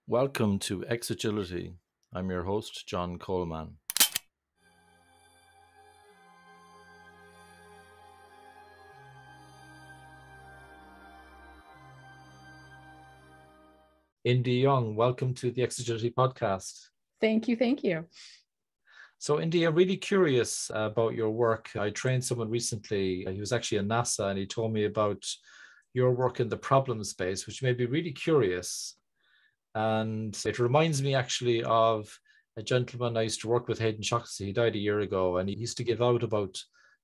Welcome to Xagility. I'm your host, John Coleman. Indi Young, welcome to the Xagility podcast. Thank you. Thank you. So, Indi, I'm really curious about your work. I trained someone recently. He was actually in NASA, and he told me about your work in the problem space, which made me really curious. And it reminds me actually of a gentleman I used to work with, Hayden Shoxley. He died a year ago, and he used to give out about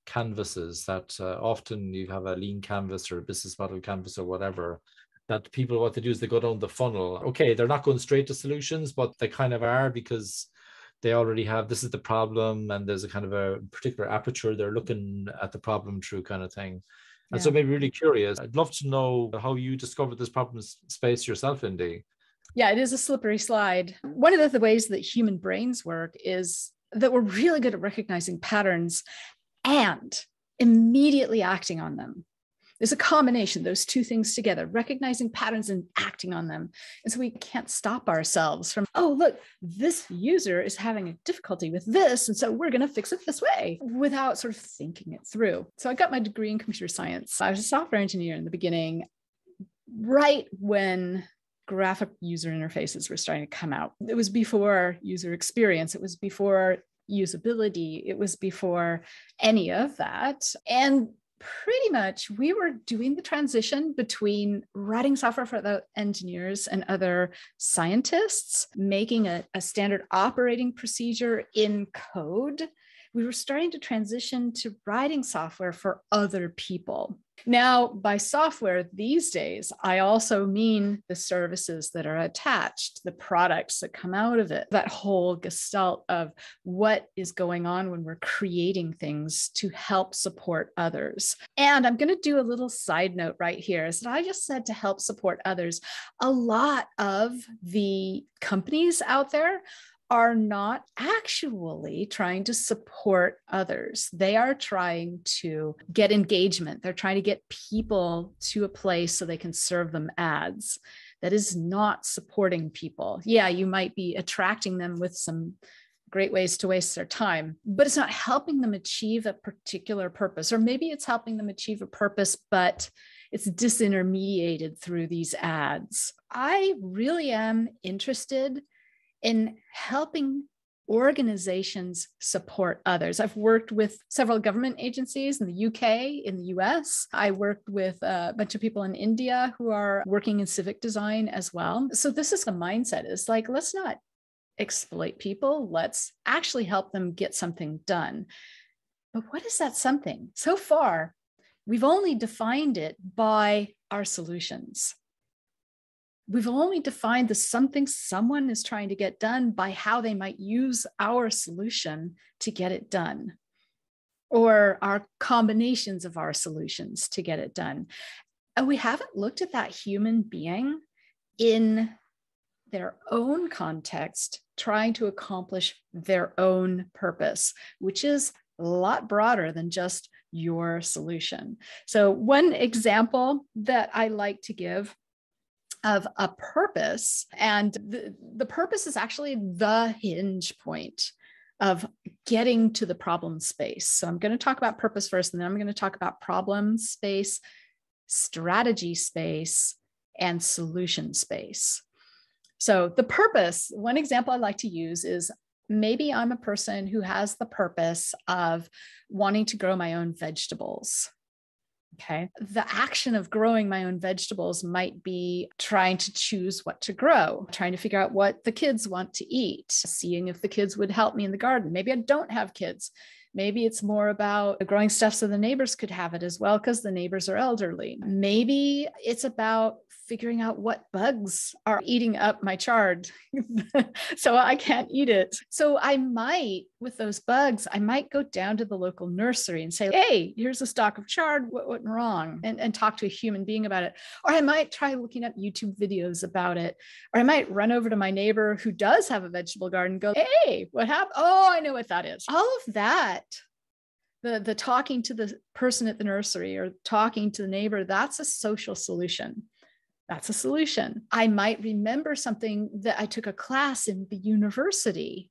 canvases that often you have a lean canvas or a business model canvas or whatever, that people, what they do is they go down the funnel. Okay, they're not going straight to solutions, but they kind of are, because they already have, this is the problem, and there's a kind of a particular aperture they're looking at the problem through, kind of thing. And so maybe really curious. I'd love to know how you discovered this problem space yourself, Indi. Yeah, it is a slippery slide. One of the ways that human brains work is that we're really good at recognizing patterns and immediately acting on them. There's a combination, those two things together, recognizing patterns and acting on them. And so we can't stop ourselves from, oh, look, this user is having a difficulty with this, and so we're going to fix it this way, without sort of thinking it through. So I got my degree in computer science. I was a software engineer in the beginning, right when graphic user interfaces were starting to come out. It was before user experience. It was before usability. It was before any of that. And pretty much we were doing the transition between writing software for the engineers and other scientists, making a standard operating procedure in code. We were starting to transition to writing software for other people. Now, by software these days, I also mean the services that are attached, the products that come out of it, that whole gestalt of what is going on when we're creating things to help support others. And I'm going to do a little side note right here, is that I just said to help support others. A lot of the companies out there are not actually trying to support others. They are trying to get engagement. They're trying to get people to a place so they can serve them ads. That is not supporting people. Yeah, you might be attracting them with some great ways to waste their time, but it's not helping them achieve a particular purpose. Or maybe it's helping them achieve a purpose, but it's disintermediated through these ads. I really am interested in helping organizations support others. I've worked with several government agencies in the UK, in the US. I worked with a bunch of people in India who are working in civic design as well. So this is the mindset, is like, let's not exploit people. Let's actually help them get something done. But what is that something? So far, we've only defined it by our solutions. We've only defined the something someone is trying to get done by how they might use our solution to get it done, or our combinations of our solutions to get it done. And we haven't looked at that human being in their own context, trying to accomplish their own purpose, which is a lot broader than just your solution. So one example that I like to give of a purpose, and the purpose is actually the hinge point of getting to the problem space. So I'm going to talk about purpose first, and then I'm going to talk about problem space, strategy space, and solution space. So the purpose, one example I like to use is, maybe I'm a person who has the purpose of wanting to grow my own vegetables. Okay. The action of growing my own vegetables might be trying to choose what to grow, trying to figure out what the kids want to eat, seeing if the kids would help me in the garden. Maybe I don't have kids. Maybe it's more about growing stuff so the neighbors could have it as well, because the neighbors are elderly. Maybe it's about figuring out what bugs are eating up my chard so I can't eat it. So I might, with those bugs, I might go down to the local nursery and say, hey, here's a stalk of chard, what went wrong? And talk to a human being about it. Or I might try looking up YouTube videos about it. Or I might run over to my neighbor who does have a vegetable garden and go, hey, what happened? Oh, I know what that is. All of that, the talking to the person at the nursery or talking to the neighbor, that's a social solution. That's a solution. I might remember something that I took a class in the university.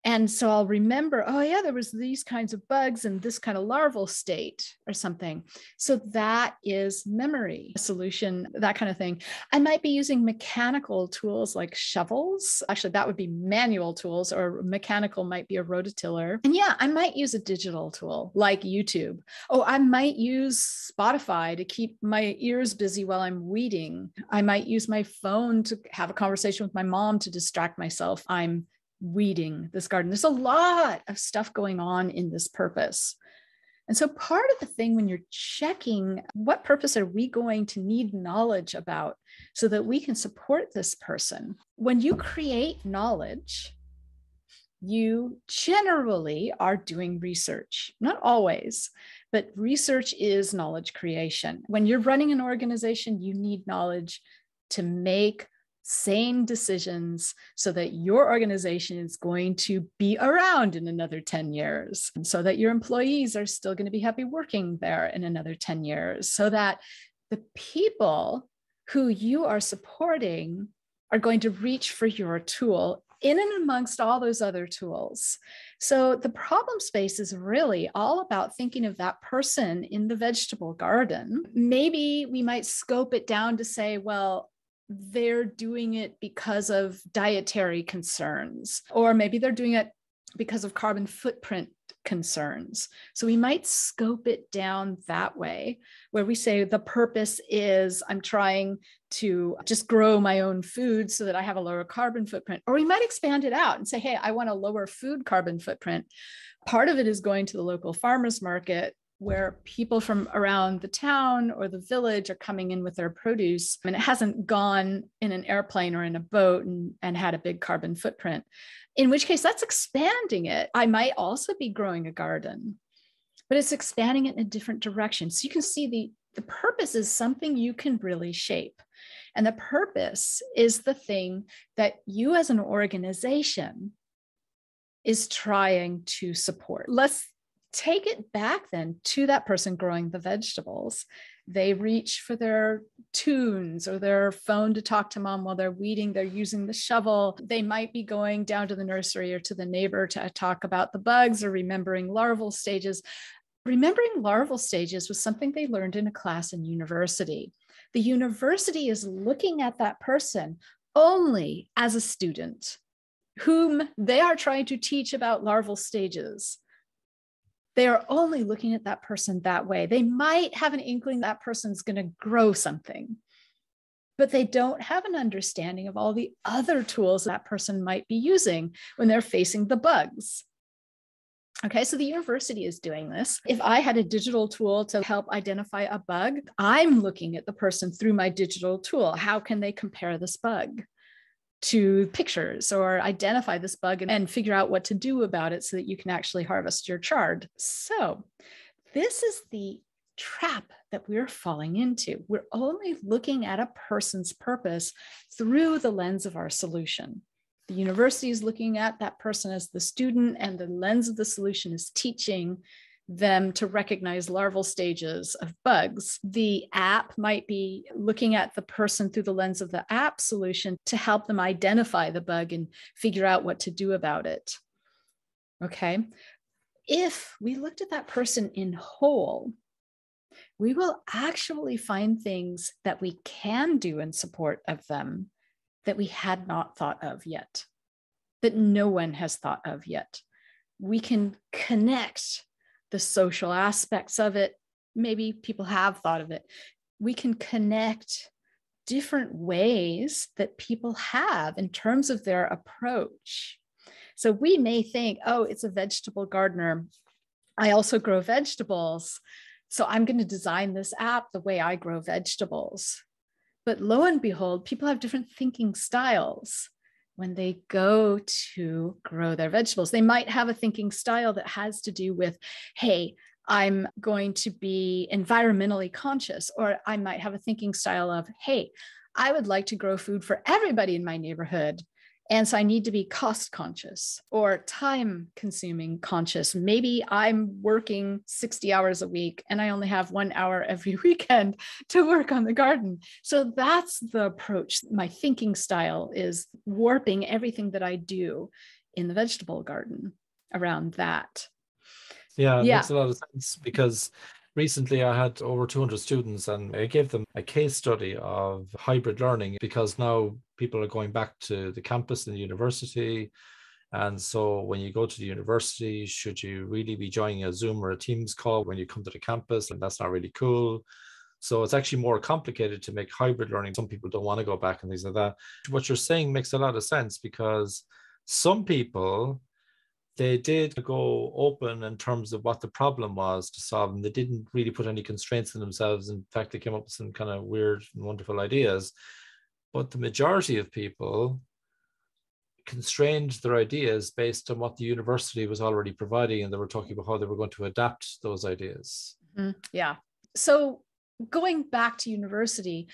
And so I'll remember, oh yeah, there was these kinds of bugs in this kind of larval state or something. So that is memory, a solution, that kind of thing. I might be using mechanical tools like shovels. Actually, that would be manual tools, or mechanical might be a rototiller. And yeah, I might use a digital tool like YouTube. Oh, I might use Spotify to keep my ears busy while I'm weeding. I might use my phone to have a conversation with my mom to distract myself. I'm weeding this garden. There's a lot of stuff going on in this purpose. And so part of the thing when you're checking what purpose are we going to need knowledge about so that we can support this person, when you create knowledge, you generally are doing research. Not always, but research is knowledge creation. When you're running an organization, you need knowledge to make sane decisions so that your organization is going to be around in another 10 years, and so that your employees are still going to be happy working there in another 10 years, so that the people who you are supporting are going to reach for your tool in and amongst all those other tools. So the problem space is really all about thinking of that person in the vegetable garden. Maybe we might scope it down to say, well, they're doing it because of dietary concerns, or maybe they're doing it because of carbon footprint concerns. So we might scope it down that way, where we say the purpose is I'm trying to just grow my own food so that I have a lower carbon footprint. Or we might expand it out and say, hey, I want a lower food carbon footprint. Part of it is going to the local farmers market, where people from around the town or the village are coming in with their produce, and it hasn't gone in an airplane or in a boat and had a big carbon footprint, in which case that's expanding it. I might also be growing a garden, but it's expanding it in a different direction. So you can see the purpose is something you can really shape. And the purpose is the thing that you as an organization is trying to support. Let's take it back then to that person growing the vegetables. They reach for their tunes or their phone to talk to mom while they're weeding. They're using the shovel. They might be going down to the nursery or to the neighbor to talk about the bugs or remembering larval stages. Remembering larval stages was something they learned in a class in university. The university is looking at that person only as a student whom they are trying to teach about larval stages. They are only looking at that person that way. They might have an inkling that person's going to grow something, but they don't have an understanding of all the other tools that person might be using when they're facing the bugs. Okay, so the university is doing this. If I had a digital tool to help identify a bug, I'm looking at the person through my digital tool. How can they compare this bug to pictures or identify this bug and figure out what to do about it so that you can actually harvest your chard? So this is the trap that we're falling into. We're only looking at a person's purpose through the lens of our solution. The university is looking at that person as the student, and the lens of the solution is teaching them to recognize larval stages of bugs. The app might be looking at the person through the lens of the app solution to help them identify the bug and figure out what to do about it. Okay. If we looked at that person in whole, we will actually find things that we can do in support of them that we had not thought of yet, that no one has thought of yet. We can connect the social aspects of it. Maybe people have thought of it. We can connect different ways that people have in terms of their approach. So we may think, oh, it's a vegetable gardener. I also grow vegetables. So I'm going to design this app the way I grow vegetables. But lo and behold, people have different thinking styles when they go to grow their vegetables. They might have a thinking style that has to do with, hey, I'm going to be environmentally conscious, or I might have a thinking style of, hey, I would like to grow food for everybody in my neighborhood. And so I need to be cost conscious or time consuming conscious. Maybe I'm working 60 hours a week and I only have 1 hour every weekend to work on the garden. So that's the approach. My thinking style is warping everything that I do in the vegetable garden around that. Yeah, it Yeah. makes a lot of sense because recently I had over 200 students and I gave them a case study of hybrid learning because now people are going back to the campus in the university. And so when you go to the university, should you really be joining a Zoom or a Teams call when you come to the campus? And that's not really cool. So it's actually more complicated to make hybrid learning. Some people don't want to go back and things like that. What you're saying makes a lot of sense because some people, they did go open in terms of what the problem was to solve, and they didn't really put any constraints on themselves. In fact, they came up with some kind of weird and wonderful ideas. But the majority of people constrained their ideas based on what the university was already providing, and they were talking about how they were going to adapt those ideas. Mm-hmm. Yeah. So going back to university,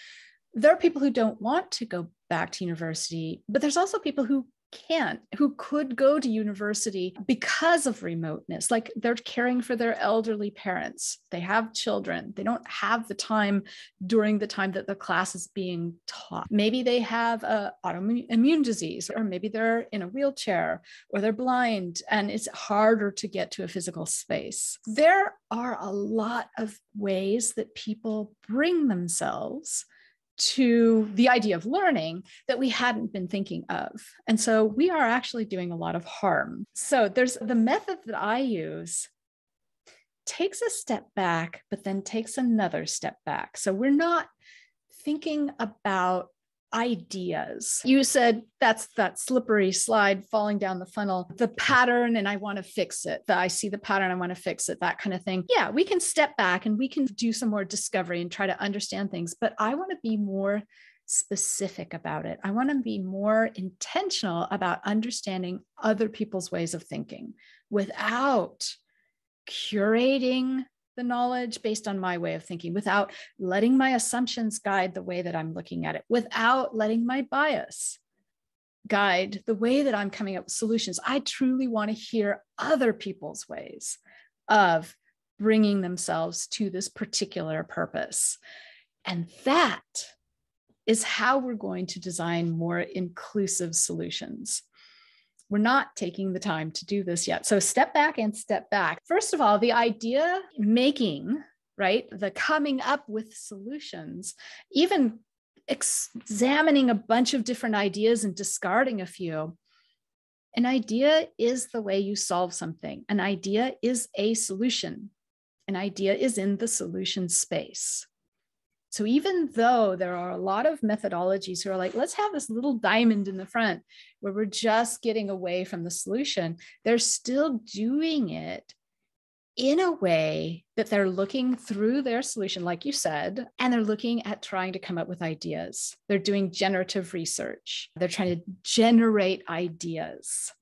there are people who don't want to go back to university, but there's also people who can't, who could go to university because of remoteness. Like they're caring for their elderly parents. They have children. They don't have the time during the time that the class is being taught. Maybe they have autoimmune disease, or maybe they're in a wheelchair, or they're blind, and it's harder to get to a physical space. There are a lot of ways that people bring themselves to the idea of learning that we hadn't been thinking of. And so we are actually doing a lot of harm. So there's the method that I use takes a step back, but then takes another step back. So we're not thinking about ideas. You said that's that slippery slide falling down the funnel, the pattern, and I want to fix it. I see the pattern, I want to fix it, that kind of thing. Yeah, we can step back and we can do some more discovery and try to understand things, but I want to be more specific about it. I want to be more intentional about understanding other people's ways of thinking without curating the knowledge based on my way of thinking, without letting my assumptions guide the way that I'm looking at it, without letting my bias guide the way that I'm coming up with solutions. I truly want to hear other people's ways of bringing themselves to this particular purpose. And that is how we're going to design more inclusive solutions. We're not taking the time to do this yet. So step back and step back. First of all, the idea making, right? The coming up with solutions, even examining a bunch of different ideas and discarding a few. An idea is the way you solve something. An idea is a solution. An idea is in the solution space. So even though there are a lot of methodologies who are like, let's have this little diamond in the front where we're just getting away from the solution, they're still doing it in a way that they're looking through their solution, like you said, and they're looking at trying to come up with ideas. They're doing generative research. They're trying to generate ideas.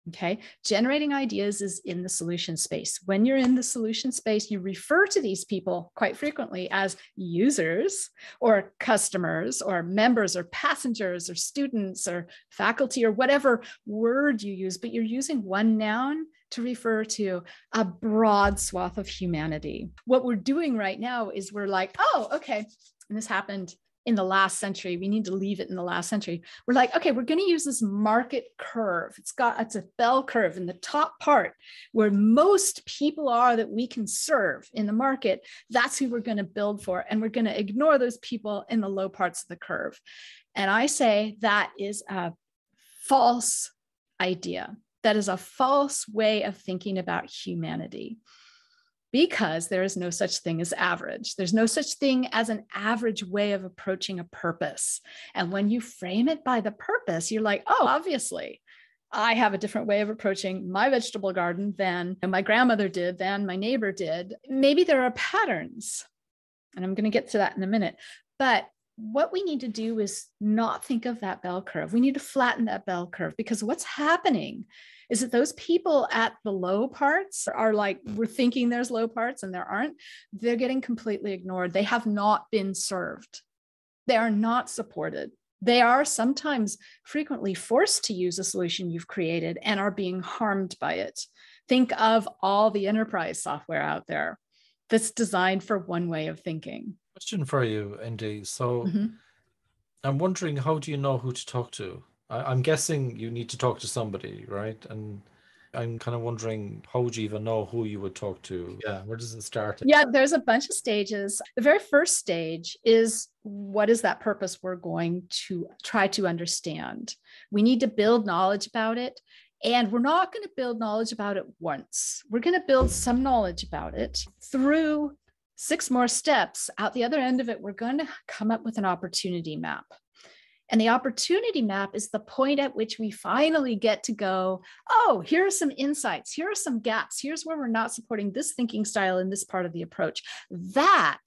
Okay, generating ideas is in the solution space. When you're in the solution space, you refer to these people quite frequently as users or customers or members or passengers or students or faculty or whatever word you use, but you're using one noun to refer to a broad swath of humanity. What we're doing right now is we're like, oh, okay, and this happened in the last century. We need to leave it in the last century. We're like, okay, we're going to use this market curve. It's a bell curve in the top part where most people are that we can serve in the market. That's who we're going to build for. And we're going to ignore those people in the low parts of the curve. And I say that is a false idea. That is a false way of thinking about humanity. Because there is no such thing as average. There's no such thing as an average way of approaching a purpose. And when you frame it by the purpose, you're like, oh, obviously, I have a different way of approaching my vegetable garden than my grandmother did, than my neighbor did. Maybe there are patterns, and I'm going to get to that in a minute. But what we need to do is not think of that bell curve. We need to flatten that bell curve, because what's happening is that those people at the low parts are like, we're thinking there's low parts and there aren't. They're getting completely ignored. They have not been served. They are not supported. They are sometimes frequently forced to use a solution you've created and are being harmed by it. Think of all the enterprise software out there that's designed for one way of thinking. Question for you, Indy. So I'm wondering, how do you know who to talk to? I'm guessing you need to talk to somebody, right? And I'm kind of wondering, how would you even know who you would talk to? Yeah, where does it start? Yeah, there's a bunch of stages. The very first stage is, what is that purpose we're going to try to understand? We need to build knowledge about it. And we're not going to build knowledge about it once. We're going to build some knowledge about it through 6 more steps. Out the other end of it, we're going to come up with an opportunity map. And the opportunity map is the point at which we finally get to go, oh, here are some insights. Here are some gaps. Here's where we're not supporting this thinking style in this part of the approach. That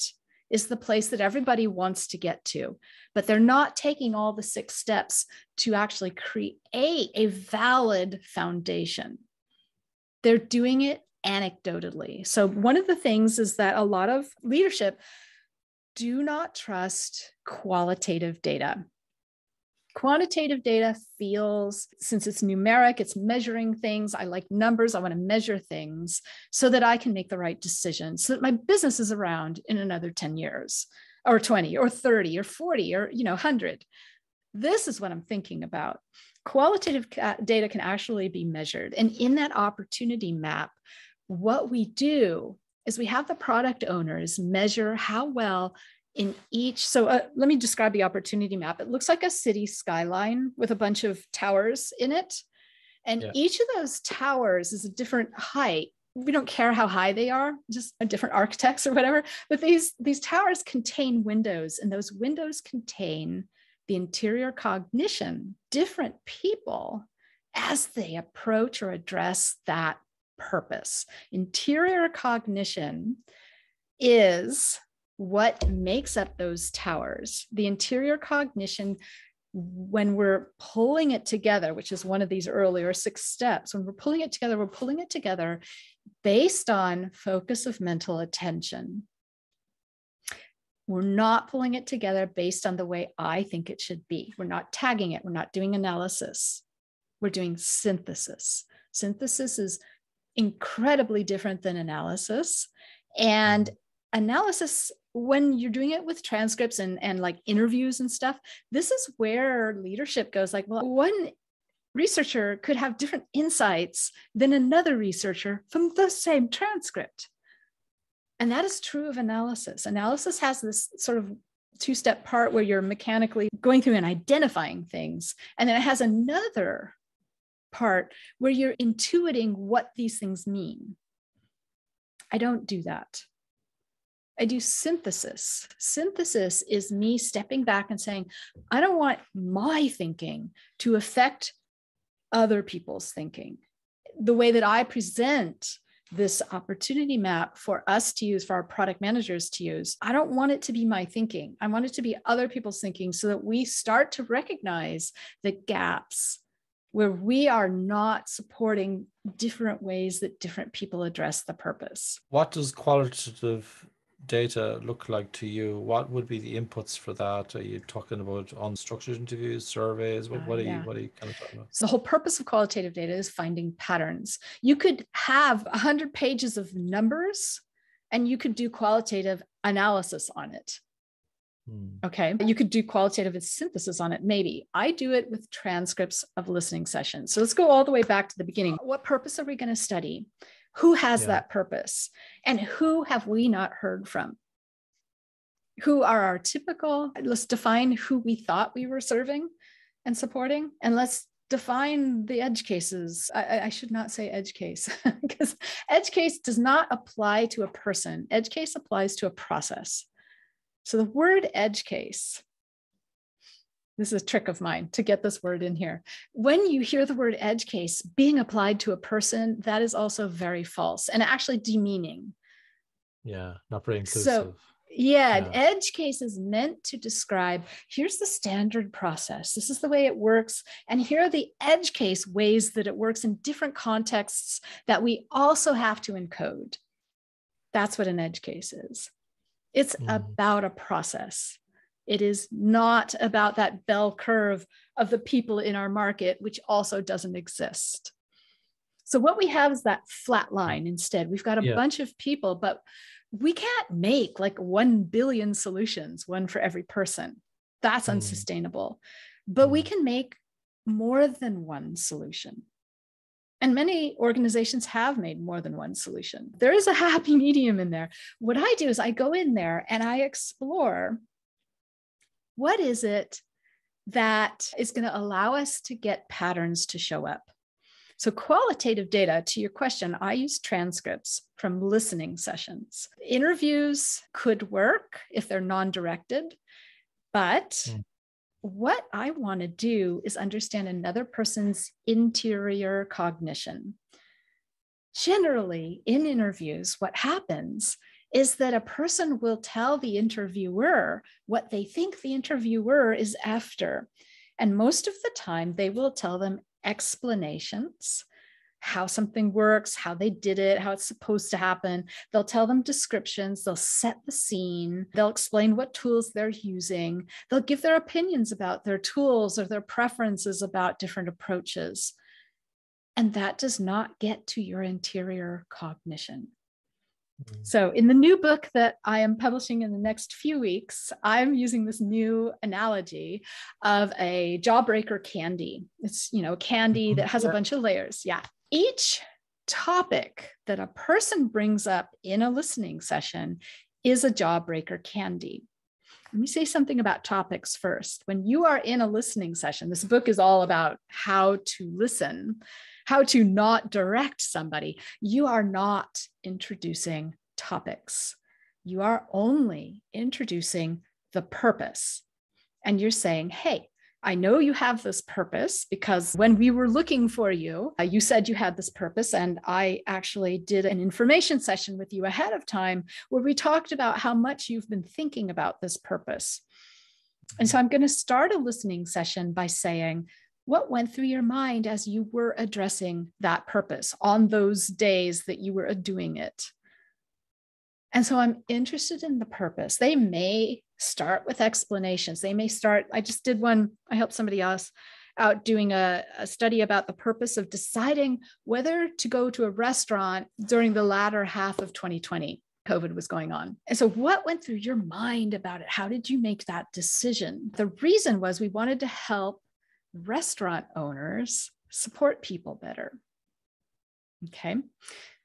is the place that everybody wants to get to, but they're not taking all the 6 steps to actually create a valid foundation. They're doing it anecdotally. So one of the things is that a lot of leadership do not trust qualitative data. Quantitative data feels, since it's numeric, it's measuring things. I like numbers. I want to measure things so that I can make the right decision, so that my business is around in another 10 years or 20 or 30 or 40 or 100. This is what I'm thinking about. Qualitative data can actually be measured. And in that opportunity map, what we do is we have the product owners measure how well in each. So let me describe the opportunity map. It looks like a city skyline with a bunch of towers in it. And each of those towers is a different height. We don't care how high they are, just a different architects or whatever. But these towers contain windows, and those windows contain the interior cognition, different people as they approach or address that purpose. Interior cognition is what makes up those towers. The interior cognition, when we're pulling it together, which is one of these earlier 6 steps, when we're pulling it together based on focus of mental attention. We're not pulling it together based on the way I think it should be. We're not tagging it. We're not doing analysis. We're doing synthesis. Synthesis is incredibly different than analysis. And analysis, when you're doing it with transcripts and like interviews and stuff, this is where leadership goes like, well, one researcher could have different insights than another researcher from the same transcript. And that is true of analysis. Analysis has this sort of 2-step part where you're mechanically going through and identifying things. And then it has another part where you're intuiting what these things mean. I don't do that. I do synthesis. Synthesis is me stepping back and saying, I don't want my thinking to affect other people's thinking. The way that I present this opportunity map for us to use, for our product managers to use, I don't want it to be my thinking. I want it to be other people's thinking, so that we start to recognize the gaps where we are not supporting different ways that different people address the purpose. What does qualitative data look like to you? What would be the inputs for that? Are you talking about unstructured interviews, surveys? What are you kind of talking about? So the whole purpose of qualitative data is finding patterns. You could have 100 pages of numbers and you could do qualitative analysis on it. Okay. You could do qualitative synthesis on it. Maybe. I do it with transcripts of listening sessions. So let's go all the way back to the beginning. What purpose are we going to study? Who has that purpose? And who have we not heard from? Who are our typical? Let's define who we thought we were serving and supporting. And let's define the edge cases. I should not say edge case, because edge case does not apply to a person. Edge case applies to a process. So the word edge case, this is a trick of mine to get this word in here. When you hear the word edge case being applied to a person, that is also very false and actually demeaning. Yeah, not very inclusive. So yeah, edge case is meant to describe, here's the standard process. This is the way it works. And here are the edge case ways that it works in different contexts that we also have to encode. That's what an edge case is. It's about a process. It is not about that bell curve of the people in our market, which also doesn't exist. So what we have is that flat line instead. We've got a bunch of people, but we can't make like 1 billion solutions, one for every person. That's unsustainable. But we can make more than one solution. And many organizations have made more than one solution. There is a happy medium in there. What I do is I go in there and I explore what is it that is going to allow us to get patterns to show up. So qualitative data, to your question, I use transcripts from listening sessions. Interviews could work if they're non-directed, but what I want to do is understand another person's interior cognition. Generally, in interviews, what happens is that a person will tell the interviewer what they think the interviewer is after. And most of the time, they will tell them explanations, how something works, how they did it, how it's supposed to happen. They'll tell them descriptions, they'll set the scene, they'll explain what tools they're using, they'll give their opinions about their tools or their preferences about different approaches. And that does not get to your interior cognition. So in the new book that I am publishing in the next few weeks, I'm using this new analogy of a jawbreaker candy. It's, a candy that has a bunch of layers. Yeah. Each topic that a person brings up in a listening session is a jawbreaker candy. Let me say something about topics first. When you are in a listening session, this book is all about how to listen, how to not direct somebody. You are not introducing topics. You are only introducing the purpose. And you're saying, hey, I know you have this purpose because when we were looking for you, you said you had this purpose. And I actually did an information session with you ahead of time where we talked about how much you've been thinking about this purpose. And so I'm going to start a listening session by saying, what went through your mind as you were addressing that purpose on those days that you were doing it? And so I'm interested in the purpose. They may start with explanations. They may start, I just did one, I helped somebody else out doing a study about the purpose of deciding whether to go to a restaurant during the latter half of 2020. COVID was going on. And so what went through your mind about it? How did you make that decision? The reason was we wanted to help restaurant owners support people better. Okay.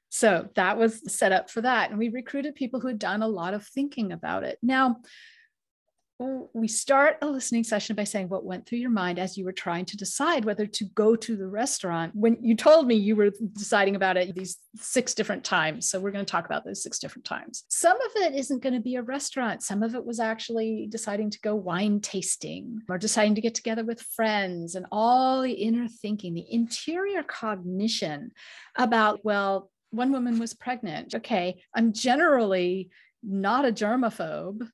So that was the setup for that. And we recruited people who had done a lot of thinking about it. Now, we start a listening session by saying what went through your mind as you were trying to decide whether to go to the restaurant. When you told me you were deciding about it these 6 different times. So we're going to talk about those 6 different times. Some of it isn't going to be a restaurant. Some of it was actually deciding to go wine tasting or deciding to get together with friends, and all the inner thinking, the interior cognition about, well, one woman was pregnant. Okay, I'm generally not a germaphobe,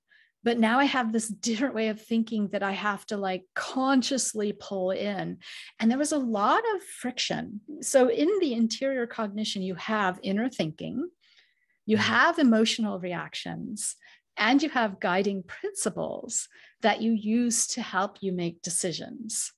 but now I have this different way of thinking that I have to consciously pull in. And there was a lot of friction. So in the interior cognition, you have inner thinking, you have emotional reactions, and you have guiding principles that you use to help you make decisions.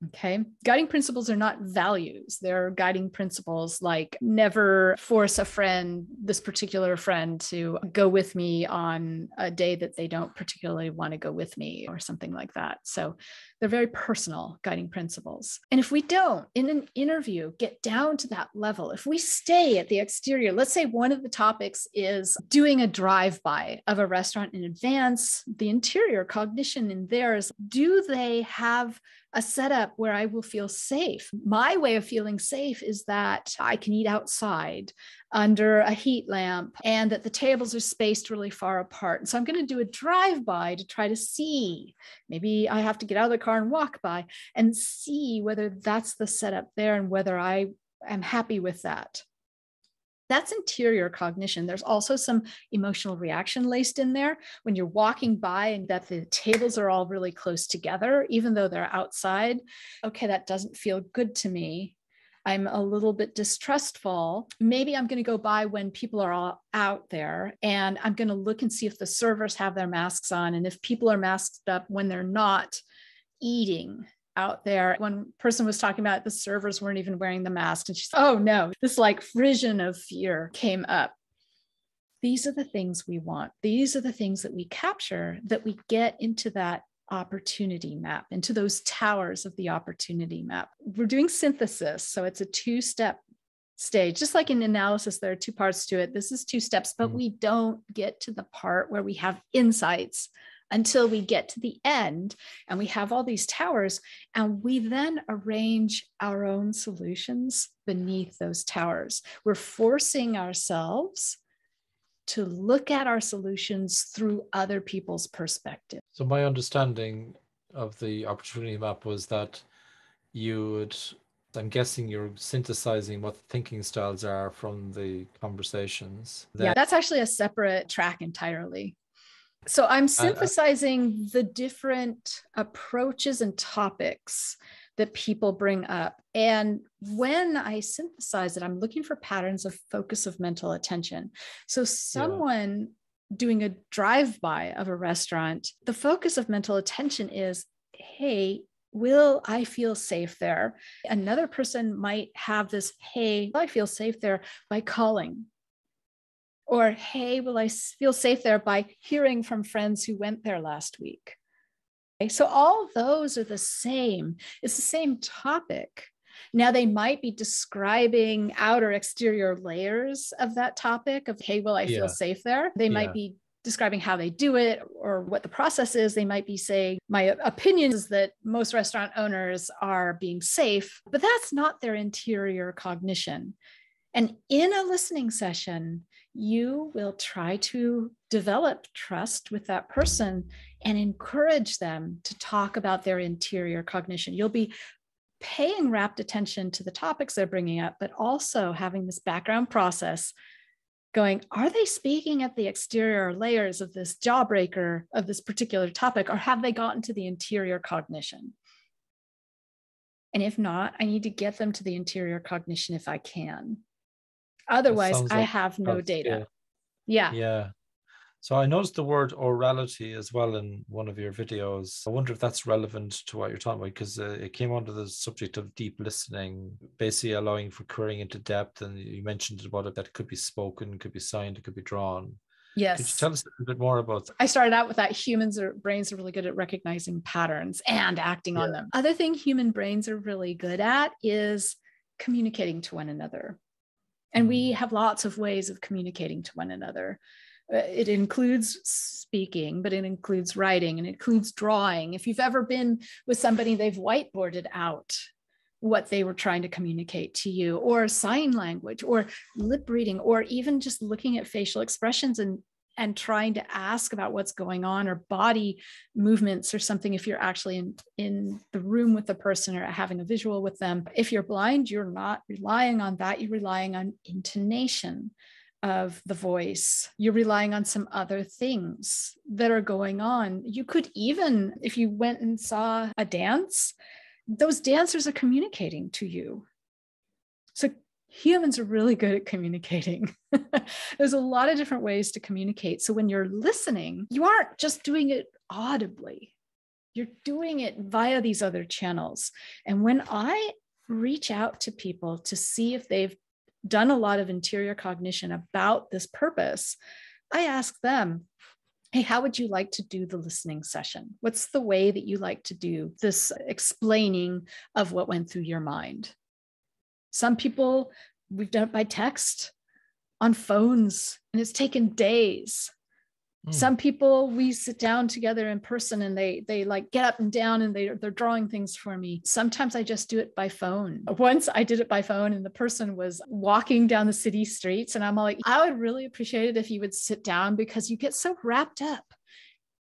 Okay. Guiding principles are not values. They're guiding principles like never force this particular friend to go with me on a day that they don't particularly want to go with me or something like that. So they're very personal guiding principles. And if we don't, in an interview, get down to that level, if we stay at the exterior, let's say one of the topics is doing a drive-by of a restaurant in advance, the interior cognition in there is, do they have a setup where I will feel safe? My way of feeling safe is that I can eat outside under a heat lamp and that the tables are spaced really far apart. And so I'm going to do a drive-by to try to see. Maybe I have to get out of the car and walk by and see whether that's the setup there and whether I am happy with that. That's interior cognition. There's also some emotional reaction laced in there when you're walking by and that the tables are all really close together, even though they're outside. Okay, that doesn't feel good to me. I'm a little bit distrustful. Maybe I'm going to go by when people are all out there, and I'm going to look and see if the servers have their masks on, and if people are masked up when they're not eating out there. One person was talking about the servers weren't even wearing the mask, and she's, oh no, this like frisson of fear came up. These are the things we want. These are the things that we capture, that we get into that opportunity map, into those towers of the opportunity map. We're doing synthesis. So it's a two-step stage. Just like in analysis, there are two parts to it. This is two steps, but we don't get to the part where we have insights until we get to the end and we have all these towers, and we then arrange our own solutions beneath those towers. We're forcing ourselves to look at our solutions through other people's perspective. So my understanding of the opportunity map was that I'm guessing you're synthesizing what the thinking styles are from the conversations. Yeah, that's actually a separate track entirely. So I'm synthesizing the different approaches and topics that people bring up. And when I synthesize it, I'm looking for patterns of focus of mental attention. So someone doing a drive-by of a restaurant, the focus of mental attention is, hey, will I feel safe there? Another person might have this, hey, will I feel safe there by calling? Or, hey, will I feel safe there by hearing from friends who went there last week? Okay, so all those are the same. It's the same topic. Now, they might be describing outer exterior layers of that topic of, hey, will I feel safe there? They might be describing how they do it or what the process is. They might be saying, my opinion is that most restaurant owners are being safe, but that's not their interior cognition. And in a listening session, you will try to develop trust with that person and encourage them to talk about their interior cognition. You'll be paying rapt attention to the topics they're bringing up, but also having this background process going, are they speaking at the exterior layers of this jawbreaker of this particular topic, or have they gotten to the interior cognition? And if not, I need to get them to the interior cognition if I can. Otherwise, I have no data. Yeah. So I noticed the word orality as well in one of your videos. I wonder if that's relevant to what you're talking about, because it came under the subject of deep listening, basically allowing for querying into depth. And you mentioned about it, that it could be spoken, could be signed, it could be drawn. Yes. Could you tell us a little bit more about that? I started out with that brains are really good at recognizing patterns and acting on them. Other thing human brains are really good at is communicating to one another. And we have lots of ways of communicating to one another. It includes speaking, but it includes writing, and it includes drawing. If you've ever been with somebody, they've whiteboarded out what they were trying to communicate to you, or sign language, or lip reading, or even just looking at facial expressions and trying to ask about what's going on, or body movements or something if you're actually in the room with the person or having a visual with them. If you're blind, you're not relying on that. You're relying on intonation of the voice. You're relying on some other things that are going on. You could even, if you went and saw a dance, those dancers are communicating to you. So humans are really good at communicating. There's a lot of different ways to communicate. So when you're listening, you aren't just doing it audibly. You're doing it via these other channels. And when I reach out to people to see if they've done a lot of interior cognition about this purpose, I ask them, hey, how would you like to do the listening session? What's the way that you like to do this explaining of what went through your mind? Some people, we've done it by text, on phones, and it's taken days. Some people, we sit down together in person and they like get up and down and they're drawing things for me. Sometimes I just do it by phone. Once I did it by phone and the person was walking down the city streets, and I'm like, I would really appreciate it if you would sit down, because you get so wrapped up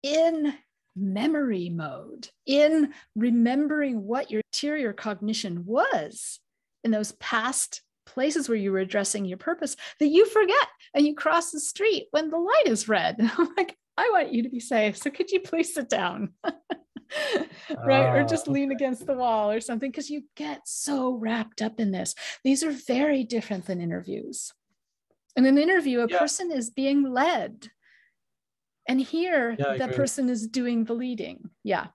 in memory mode, in remembering what your interior cognition was in those past places where you were addressing your purpose, that you forget and you cross the street when the light is red. And I'm like, I want you to be safe. So could you please sit down? Right? Or just lean Okay. against the wall or something, because you get so wrapped up in this. These are very different than interviews. In an interview, a Yeah, person is being led. And here, yeah, I the agree. person is doing the leading. Yeah.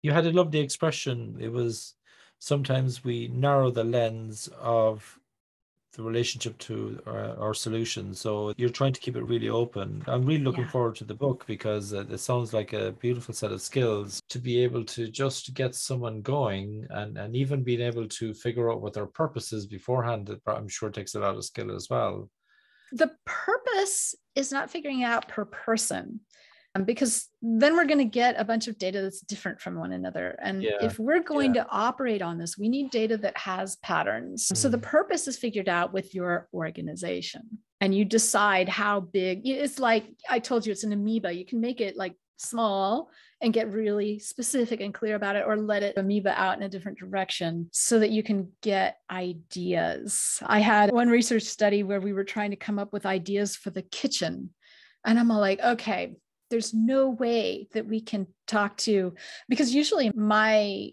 You had a lovely expression. It was sometimes we narrow the lens of the relationship to our solution. So you're trying to keep it really open. I'm really looking Yeah. forward to the book because it sounds like a beautiful set of skills to be able to just get someone going and even being able to figure out what their purpose is beforehand. I'm sure takes a lot of skill as well. The purpose is not figuring out per person, because then we're going to get a bunch of data that's different from one another. And Yeah, if we're yeah. going to operate on this, we need data that has patterns. So the Mm. purpose is figured out with your organization, and you decide how big. It's like I told you, it's an amoeba. You can make it like small and get really specific and clear about it, or let it amoeba out in a different direction so that you can get ideas. I had one research study where we were trying to come up with ideas for the kitchen. And I'm all like, okay, there's no way that we can talk to, because usually my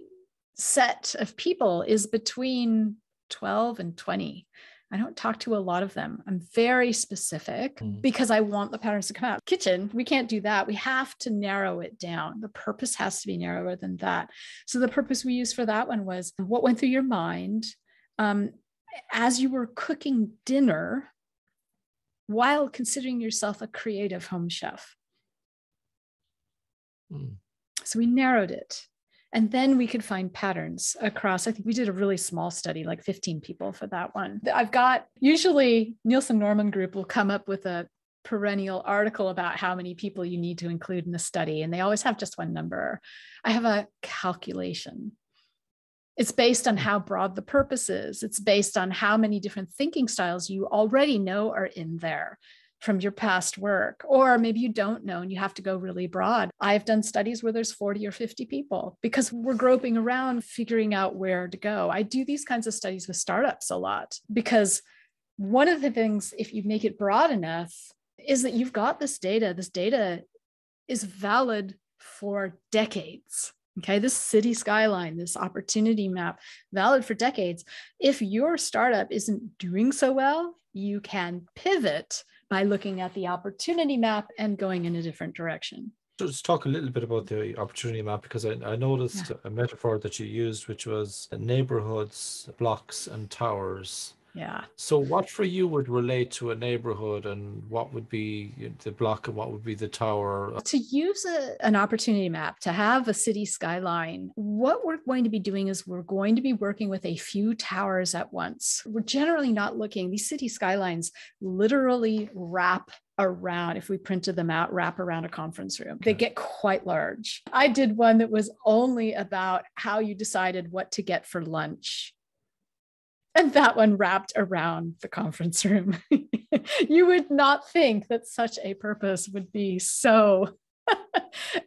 set of people is between 12 and 20. I don't talk to a lot of them. I'm very specific because I want the patterns to come out. Kitchen, we can't do that. We have to narrow it down. The purpose has to be narrower than that. So the purpose we used for that one was what went through your mind as you were cooking dinner while considering yourself a creative home chef. So we narrowed it. And then we could find patterns across. I think we did a really small study, like 15 people for that one. I've got, usually Nielsen Norman Group will come up with a perennial article about how many people you need to include in the study. And they always have just one number. I have a calculation. It's based on how broad the purpose is. It's based on how many different thinking styles you already know are in there from your past work, or maybe you don't know and you have to go really broad. I've done studies where there's 40 or 50 people because we're groping around figuring out where to go. I do these kinds of studies with startups a lot because one of the things, if you make it broad enough, is that you've got this data. This data is valid for decades. Okay, this city skyline, this opportunity map, valid for decades. If your startup isn't doing so well, you can pivot by looking at the opportunity map and going in a different direction. Just talk a little bit about the opportunity map because I noticed a metaphor that you used, which was neighborhoods, blocks, and towers. Yeah. So what for you would relate to a neighborhood and what would be the block and what would be the tower? To use an opportunity map, to have a city skyline, what we're going to be doing is we're going to be working with a few towers at once. We're generally not looking, these city skylines literally wrap around, if we printed them out, wrap around a conference room. They get quite large. I did one that was only about how you decided what to get for lunch. And that one wrapped around the conference room. You would not think that such a purpose would be so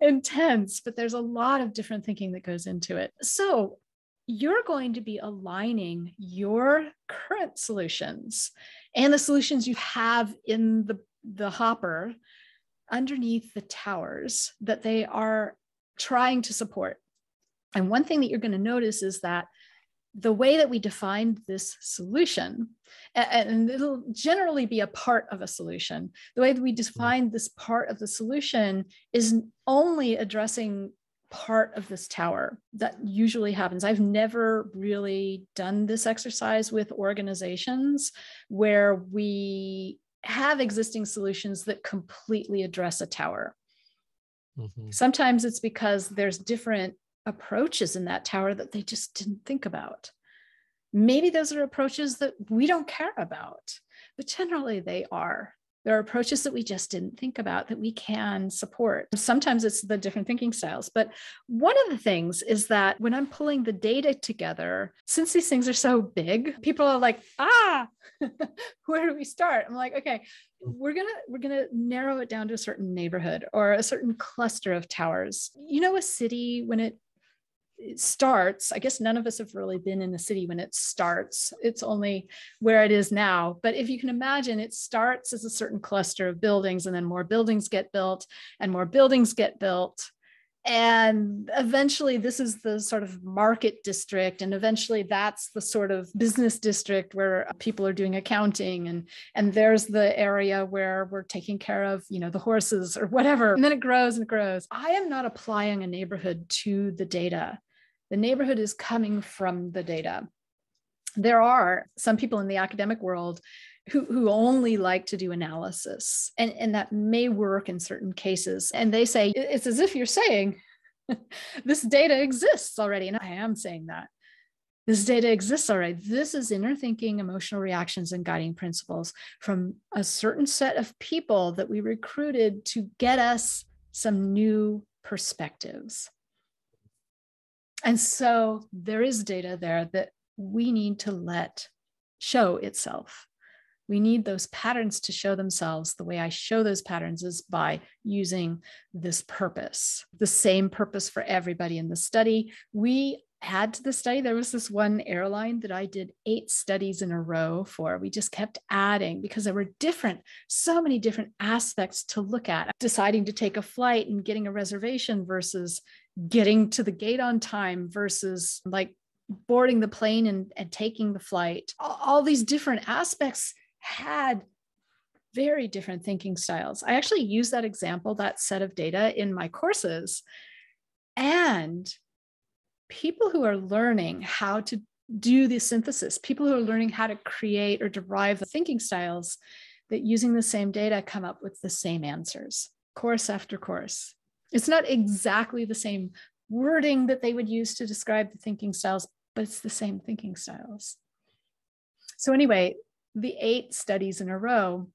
intense, but there's a lot of different thinking that goes into it. So you're going to be aligning your current solutions and the solutions you have in the hopper underneath the towers that they are trying to support. And one thing that you're going to notice is that the way that we defined this solution, and it'll generally be a part of a solution, the way that we define this part of the solution is only addressing part of this tower. That usually happens. I've never really done this exercise with organizations where we have existing solutions that completely address a tower. Sometimes it's because there's different approaches in that tower that they just didn't think about. Maybe those are approaches that we don't care about, but generally they are. There are approaches that we just didn't think about that we can support. Sometimes it's the different thinking styles. But one of the things is that when I'm pulling the data together, since these things are so big, people are like, where do we start? I'm like, okay, we're gonna narrow it down to a certain neighborhood or a certain cluster of towers. You know, a city, when it starts, I guess none of us have really been in a city when it starts. It's only where it is now. But if you can imagine, it starts as a certain cluster of buildings, and then more buildings get built and more buildings get built. And eventually this is the sort of market district, and eventually that's the sort of business district where people are doing accounting, and there's the area where we're taking care of, you know, the horses or whatever. And then it grows and it grows. I am not applying a neighborhood to the data. The neighborhood is coming from the data. There are some people in the academic world who only like to do analysis, and that may work in certain cases. And they say, it's as if you're saying, this data exists already. And I am saying that. This data exists already. This is inner thinking, emotional reactions, and guiding principles from a certain set of people that we recruited to get us some new perspectives. And so there is data there that we need to let show itself. We need those patterns to show themselves. The way I show those patterns is by using this purpose, the same purpose for everybody in the study. We add to the study. There was this one airline that I did 8 studies in a row for. We just kept adding because there were so many different aspects to look at. Deciding to take a flight and getting a reservation versus getting to the gate on time versus like boarding the plane and taking the flight. All these different aspects had very different thinking styles. I actually use that example, that set of data in my courses. And people who are learning how to do the synthesis, people who are learning how to create or derive the thinking styles that using the same data come up with the same answers, course after course. It's not exactly the same wording that they would use to describe the thinking styles, but it's the same thinking styles. So anyway, the 8 studies in a row,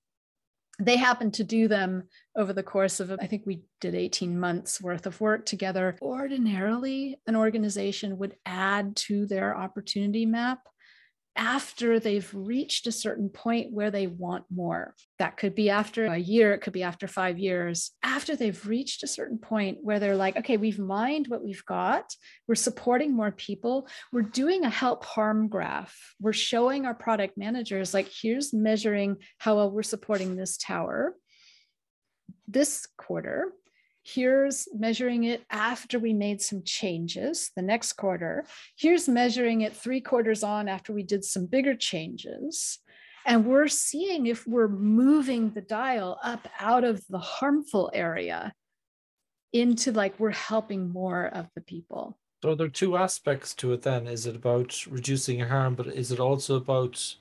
they happened to do them over the course of, I think we did 18 months worth of work together. Ordinarily, an organization would add to their opportunity map after they've reached a certain point where they want more. That could be after a year, it could be after 5 years. After they've reached a certain point where they're like, okay, we've mined what we've got, we're supporting more people, we're doing a help harm graph, we're showing our product managers, like, here's measuring how well we're supporting this tower this quarter. Here's measuring it after we made some changes the next quarter. Here's measuring it 3 quarters on after we did some bigger changes. And we're seeing if we're moving the dial up out of the harmful area into like we're helping more of the people. So there are 2 aspects to it then. Is it about reducing harm, but is it also about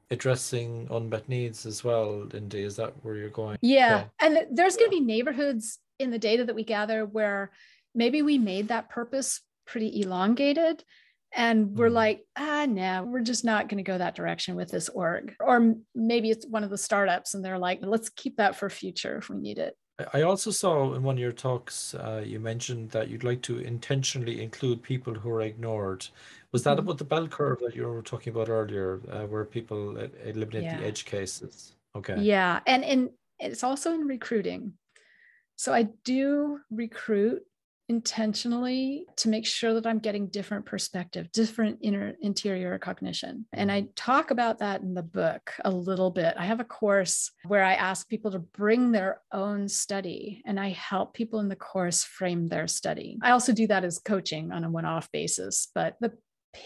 addressing unmet needs as well, Indi? Is that where you're going? Yeah. Okay. And there's going to be neighborhoods in the data that we gather where maybe we made that purpose pretty elongated and we're like, no, we're just not going to go that direction with this org. Or maybe it's one of the startups and they're like, let's keep that for future if we need it. I also saw in one of your talks, you mentioned that you'd like to intentionally include people who are ignored. Was that about the bell curve that you were talking about earlier, where people eliminate the edge cases? Okay. Yeah. And it's also in recruiting. So I do recruit intentionally to make sure that I'm getting different perspective, different interior cognition. And I talk about that in the book a little bit. I have a course where I ask people to bring their own study and I help people in the course frame their study. I also do that as coaching on a one-off basis, but the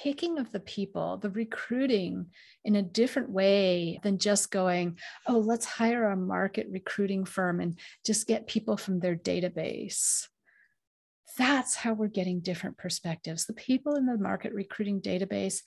picking of the people, the recruiting in a different way than just going, oh, let's hire a market recruiting firm and just get people from their database. That's how we're getting different perspectives. The people in the market recruiting database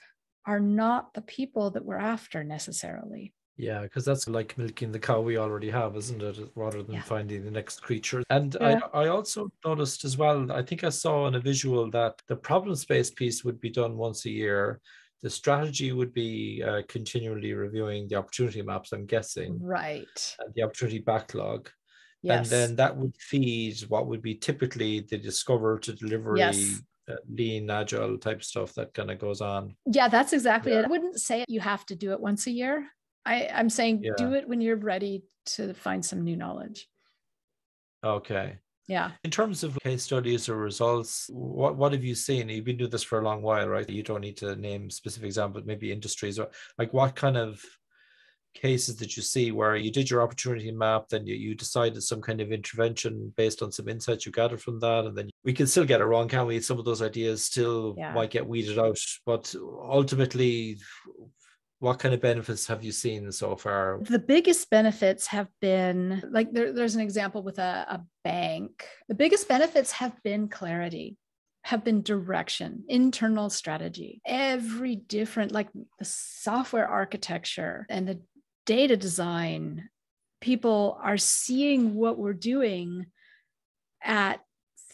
are not the people that we're after necessarily. Yeah, because that's like milking the cow we already have, isn't it? Rather than finding the next creature. And I also noticed as well, I think I saw in a visual that the problem space piece would be done once a year. The strategy would be continually reviewing the opportunity maps, I'm guessing. Right. And the opportunity backlog. Yes. And then that would feed what would be typically the discover to delivery, lean, agile type stuff that kind of goes on. Yeah, that's exactly it. I wouldn't say you have to do it once a year. I'm saying do it when you're ready to find some new knowledge. Okay. Yeah. In terms of case studies or results, what have you seen? You've been doing this for a long while, right? You don't need to name specific examples, maybe industries or like what kind of cases that you see where you did your opportunity map, then you decided some kind of intervention based on some insights you gathered from that, and then we can still get it wrong, can't we? Some of those ideas still might get weeded out, but ultimately, what kind of benefits have you seen so far? The biggest benefits have been, like there's an example with a bank. The biggest benefits have been clarity, have been direction, internal strategy. Every different, like the software architecture and the data design, people are seeing what we're doing at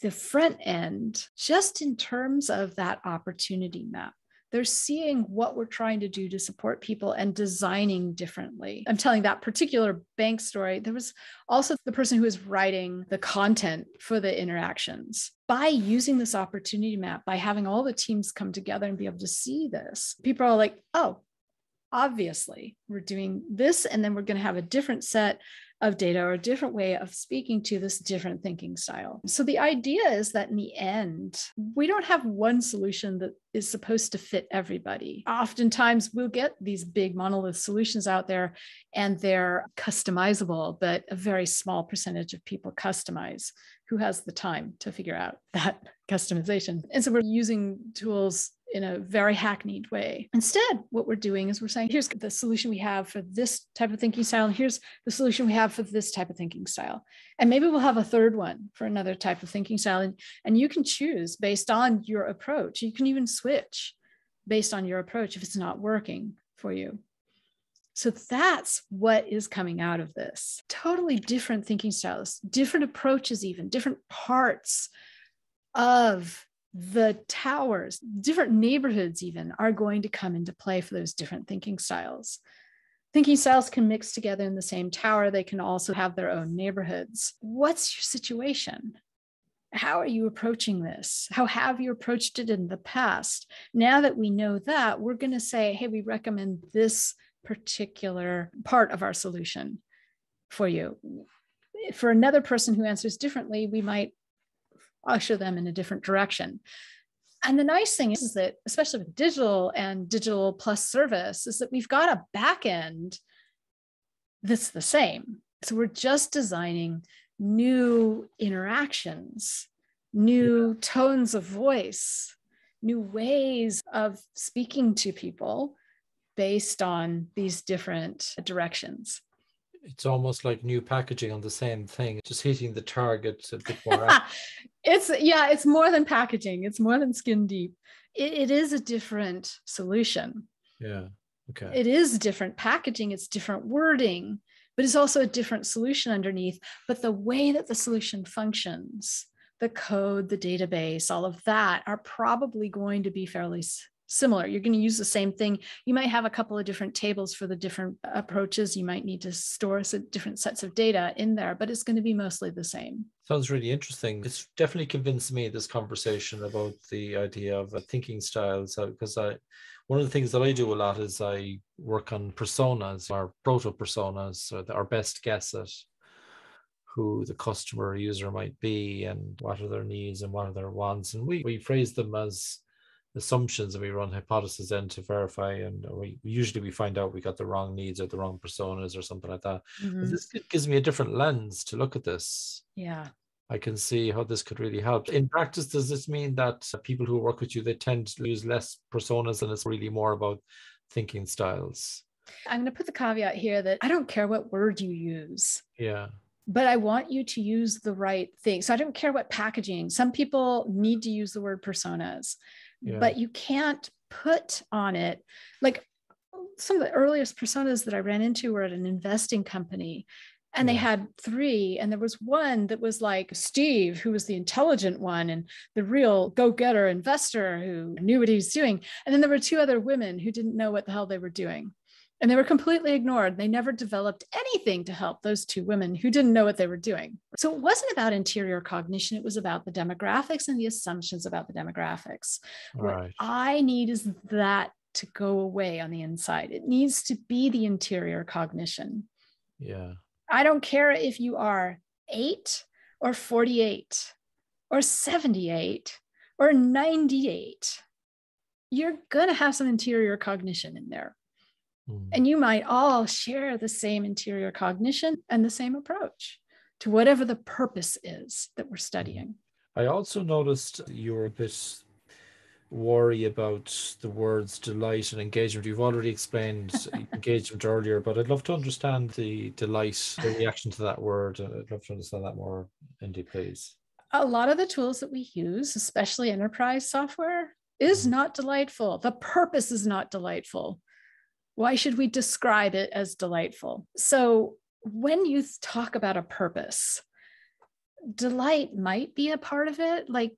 the front end, just in terms of that opportunity map. They're seeing what we're trying to do to support people and designing differently. I'm telling that particular bank story. There was also the person who was writing the content for the interactions. By using this opportunity map, by having all the teams come together and be able to see this, people are like, oh, obviously we're doing this, and then we're going to have a different set of data or a different way of speaking to this different thinking style. So the idea is that in the end, we don't have one solution that is supposed to fit everybody. Oftentimes we'll get these big monolith solutions out there and they're customizable, but a very small percentage of people customize. Who has the time to figure out that customization? And so we're using tools in a very hackneyed way. Instead, what we're doing is we're saying, here's the solution we have for this type of thinking style, and here's the solution we have for this type of thinking style. And maybe we'll have a third one for another type of thinking style. And you can choose based on your approach. You can even switch based on your approach if it's not working for you. So that's what is coming out of this. Totally different thinking styles, different approaches, even different parts of the towers, different neighborhoods even are going to come into play for those different thinking styles. Thinking styles can mix together in the same tower. They can also have their own neighborhoods. What's your situation? How are you approaching this? How have you approached it in the past? Now that we know that, we're going to say, hey, we recommend this particular part of our solution for you. For another person who answers differently, we might usher them in a different direction. And the nice thing is that, especially with digital and digital plus service, is that we've got a back end that's the same. So we're just designing new interactions, new tones of voice, new ways of speaking to people based on these different directions. It's almost like new packaging on the same thing, just hitting the target a bit more. It's more than packaging. It's more than skin deep. It is a different solution. Yeah. Okay. It is different packaging. It's different wording, but it's also a different solution underneath. But the way that the solution functions, the code, the database, all of that are probably going to be fairly similar. You're going to use the same thing. You might have a couple of different tables for the different approaches. You might need to store different sets of data in there, but it's going to be mostly the same. Sounds really interesting. It's definitely convinced me, this conversation about the idea of thinking styles, because one of the things that I do a lot is I work on personas, or proto personas, or our best guess at who the customer or user might be and what are their needs and what are their wants. And we phrase them as assumptions, and we run hypotheses then to verify, and we usually find out we got the wrong needs or the wrong personas or something like that. Mm-hmm. But this gives me a different lens to look at this. Yeah. I can see how this could really help. In practice, does this mean that people who work with you, they tend to use less personas and it's really more about thinking styles? I'm going to put the caveat here that I don't care what word you use. Yeah. But I want you to use the right thing. So I don't care what packaging. Some people need to use the word personas, but you can't put on it, like some of the earliest personas that I ran into were at an investing company. And they had three, and there was one that was like Steve, who was the intelligent one and the real go-getter investor who knew what he was doing. And then there were two other women who didn't know what the hell they were doing. And they were completely ignored. They never developed anything to help those two women who didn't know what they were doing. So it wasn't about interior cognition. It was about the demographics and the assumptions about the demographics. What I need is that to go away on the inside. It needs to be the interior cognition. Yeah. I don't care if you are 8 or 48 or 78 or 98. You're going to have some interior cognition in there. Mm. And you might all share the same interior cognition and the same approach to whatever the purpose is that we're studying. I also noticed you were a bit worry about the words delight and engagement. You've already explained engagement earlier, but I'd love to understand the delight, the reaction to that word. I'd love to understand that more, Indy, please. A lot of the tools that we use, especially enterprise software, is not delightful. The purpose is not delightful. Why should we describe it as delightful? So when you talk about a purpose, delight might be a part of it, like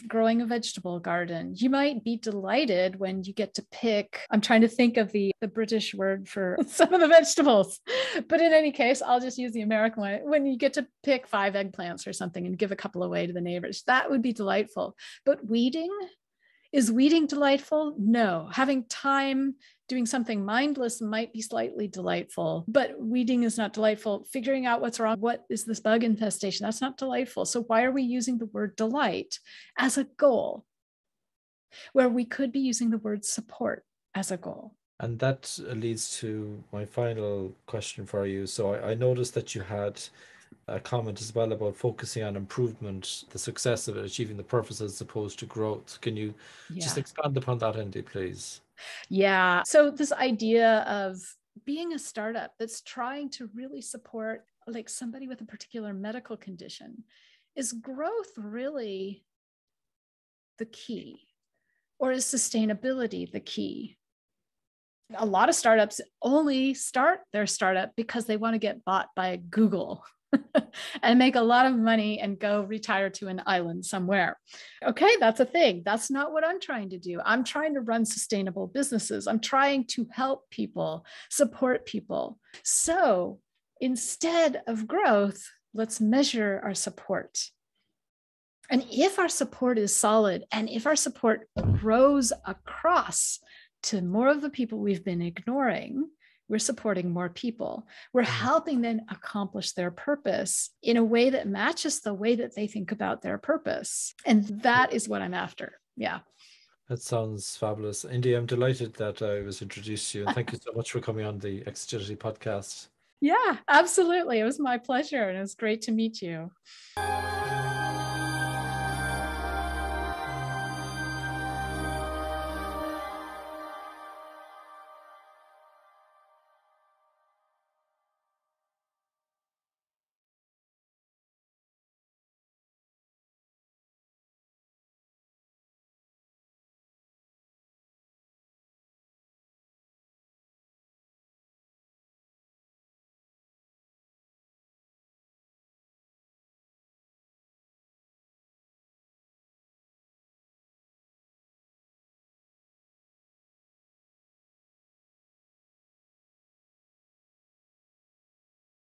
growing a vegetable garden. You might be delighted when you get to pick, I'm trying to think of the British word for some of the vegetables, but in any case, I'll just use the American one. When you get to pick 5 eggplants or something and give a couple away to the neighbors, that would be delightful. But weeding, is weeding delightful? No. Having time doing something mindless might be slightly delightful, but weeding is not delightful. Figuring out what's wrong, what is this bug infestation? That's not delightful. So why are we using the word delight as a goal, where we could be using the word support as a goal? And that leads to my final question for you. So I noticed that you had a comment as well about focusing on improvement, the success of it, achieving the purpose as opposed to growth. Can you just expand upon that, Indy, please? Yeah. So this idea of being a startup that's trying to really support like somebody with a particular medical condition, is growth really the key, or is sustainability the key? A lot of startups only start their startup because they want to get bought by Google and make a lot of money and go retire to an island somewhere. Okay, that's a thing. That's not what I'm trying to do. I'm trying to run sustainable businesses. I'm trying to help people, support people. So instead of growth, let's measure our support. And if our support is solid, and if our support grows across to more of the people we've been ignoring, we're supporting more people. We're helping them accomplish their purpose in a way that matches the way that they think about their purpose. And that is what I'm after. Yeah. That sounds fabulous. Indy, I'm delighted that I was introduced to you. And thank you so much for coming on the Xagility podcast. Yeah, absolutely. It was my pleasure. And it was great to meet you.